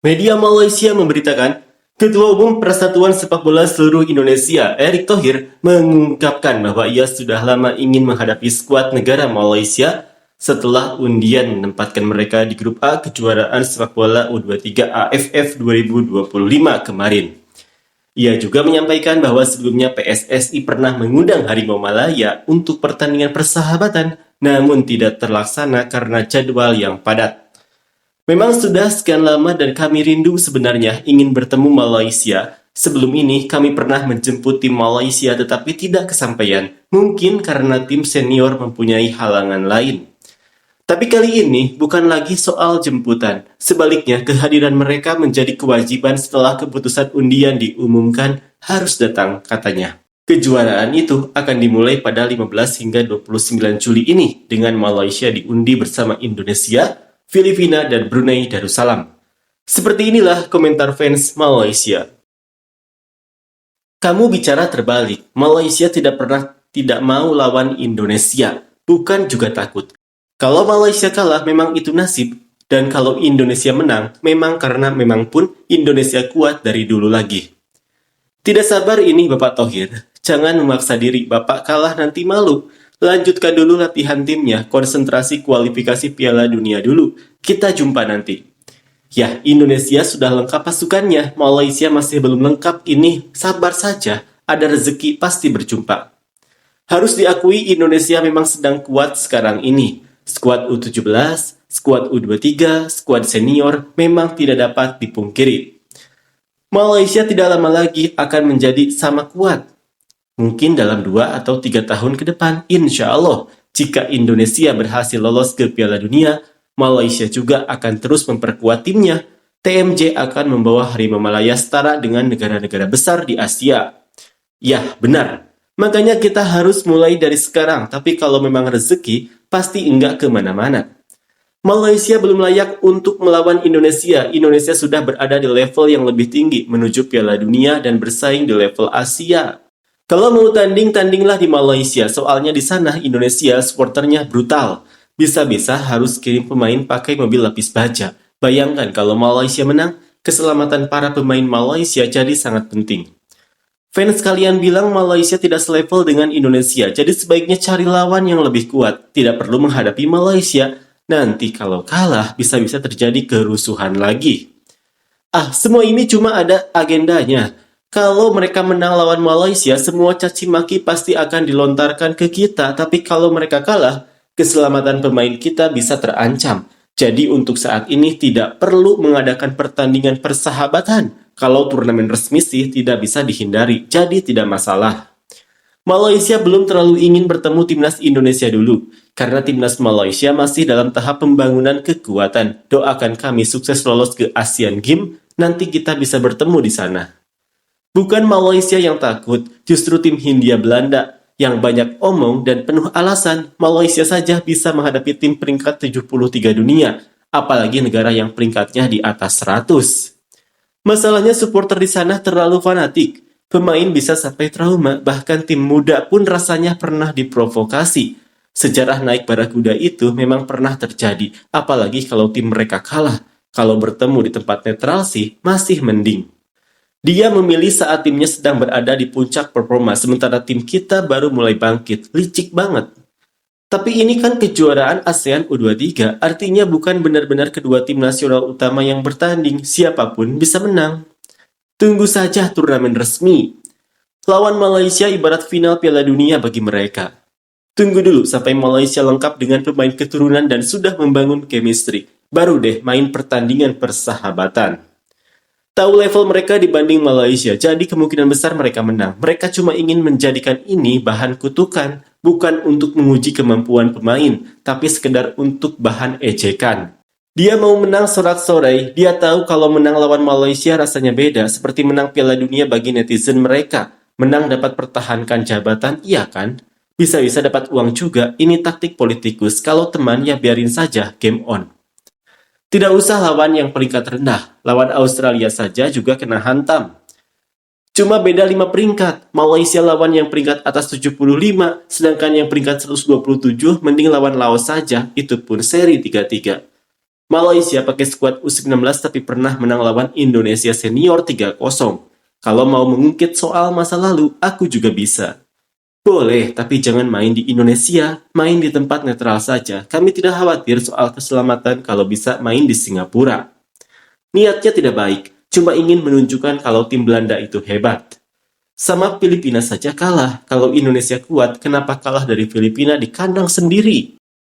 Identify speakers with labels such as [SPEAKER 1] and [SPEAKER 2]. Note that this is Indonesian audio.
[SPEAKER 1] Media Malaysia memberitakan, Ketua Umum Persatuan Sepak Bola Seluruh Indonesia, Erick Thohir, mengungkapkan bahwa ia sudah lama ingin menghadapi skuad negara Malaysia setelah undian menempatkan mereka di grup A kejuaraan sepak bola U23 AFF 2025 kemarin. Ia juga menyampaikan bahwa sebelumnya PSSI pernah mengundang Harimau Malaya untuk pertandingan persahabatan, namun tidak terlaksana karena jadwal yang padat. Memang sudah sekian lama dan kami rindu sebenarnya ingin bertemu Malaysia. Sebelum ini kami pernah menjemput tim Malaysia tetapi tidak kesampaian. Mungkin karena tim senior mempunyai halangan lain. Tapi kali ini bukan lagi soal jemputan. Sebaliknya kehadiran mereka menjadi kewajiban setelah keputusan undian diumumkan harus datang, katanya. Kejuaraan itu akan dimulai pada 15 hingga 29 Juli ini dengan Malaysia diundi bersama Indonesia, Filipina, dan Brunei Darussalam. Seperti inilah komentar fans Malaysia. Kamu bicara terbalik, Malaysia tidak mau lawan Indonesia, bukan juga takut. Kalau Malaysia kalah memang itu nasib, dan kalau Indonesia menang, memang pun Indonesia kuat dari dulu lagi. Tidak sabar ini Bapak Thohir, jangan memaksa diri, Bapak kalah nanti malu. Lanjutkan dulu latihan timnya, konsentrasi kualifikasi Piala Dunia dulu. Kita jumpa nanti. Ya, Indonesia sudah lengkap pasukannya, Malaysia masih belum lengkap ini. Sabar saja, ada rezeki pasti berjumpa. Harus diakui Indonesia memang sedang kuat sekarang ini. Skuad U17, skuad U23, skuad senior memang tidak dapat dipungkiri. Malaysia tidak lama lagi akan menjadi sama kuat. Mungkin dalam 2 atau 3 tahun ke depan, insya Allah, jika Indonesia berhasil lolos ke Piala Dunia, Malaysia juga akan terus memperkuat timnya. TMJ akan membawa Harimau Malaya setara dengan negara-negara besar di Asia. Ya, benar. Makanya kita harus mulai dari sekarang, tapi kalau memang rezeki, pasti enggak kemana-mana. Malaysia belum layak untuk melawan Indonesia. Indonesia sudah berada di level yang lebih tinggi menuju Piala Dunia dan bersaing di level Asia. Kalau mau tandinglah di Malaysia, soalnya di sana Indonesia supporternya brutal. Bisa-bisa harus kirim pemain pakai mobil lapis baja. Bayangkan kalau Malaysia menang, keselamatan para pemain Malaysia jadi sangat penting. Fans kalian bilang Malaysia tidak selevel dengan Indonesia, jadi sebaiknya cari lawan yang lebih kuat. Tidak perlu menghadapi Malaysia. Nanti kalau kalah, bisa-bisa terjadi kerusuhan lagi. Semua ini cuma ada agendanya. Kalau mereka menang lawan Malaysia, semua caci maki pasti akan dilontarkan ke kita. Tapi kalau mereka kalah, keselamatan pemain kita bisa terancam. Jadi untuk saat ini tidak perlu mengadakan pertandingan persahabatan. Kalau turnamen resmi sih tidak bisa dihindari, jadi tidak masalah. Malaysia belum terlalu ingin bertemu timnas Indonesia dulu, karena timnas Malaysia masih dalam tahap pembangunan kekuatan. Doakan kami sukses lolos ke Asian Games, nanti kita bisa bertemu di sana. Bukan Malaysia yang takut, justru tim Hindia Belanda yang banyak omong dan penuh alasan. Malaysia saja bisa menghadapi tim peringkat 73 dunia, apalagi negara yang peringkatnya di atas 100. Masalahnya supporter di sana terlalu fanatik. Pemain bisa sampai trauma, bahkan tim muda pun rasanya pernah diprovokasi. Sejarah naik barakuda itu memang pernah terjadi, apalagi kalau tim mereka kalah. Kalau bertemu di tempat netral sih, masih mending. Dia memilih saat timnya sedang berada di puncak performa, sementara tim kita baru mulai bangkit. Licik banget. Tapi ini kan kejuaraan ASEAN U23, artinya bukan benar-benar kedua tim nasional utama yang bertanding. Siapapun bisa menang. Tunggu saja turnamen resmi. Lawan Malaysia ibarat final Piala Dunia bagi mereka. Tunggu dulu sampai Malaysia lengkap dengan pemain keturunan dan sudah membangun chemistry. Baru deh main pertandingan persahabatan. Tahu level mereka dibanding Malaysia, jadi kemungkinan besar mereka menang. Mereka cuma ingin menjadikan ini bahan kutukan, bukan untuk menguji kemampuan pemain, tapi sekedar untuk bahan ejekan. Dia mau menang sorak-sorai, dia tahu kalau menang lawan Malaysia rasanya beda, seperti menang Piala Dunia bagi netizen mereka. Menang dapat pertahankan jabatan, iya kan? Bisa-bisa dapat uang juga, ini taktik politikus. Kalau teman ya biarin saja, game on. Tidak usah lawan yang peringkat rendah, lawan Australia saja juga kena hantam. Cuma beda 5 peringkat, Malaysia lawan yang peringkat atas 75, sedangkan yang peringkat 127 mending lawan Laos saja, itu pun seri 3-3. Malaysia pakai skuad U19 tapi pernah menang lawan Indonesia senior 3-0. Kalau mau mengungkit soal masa lalu, aku juga bisa. Boleh, tapi jangan main di Indonesia, main di tempat netral saja. Kami tidak khawatir soal keselamatan kalau bisa main di Singapura. Niatnya tidak baik, cuma ingin menunjukkan kalau tim Belanda itu hebat. Sama Filipina saja kalah. Kalau Indonesia kuat, kenapa kalah dari Filipina di kandang sendiri?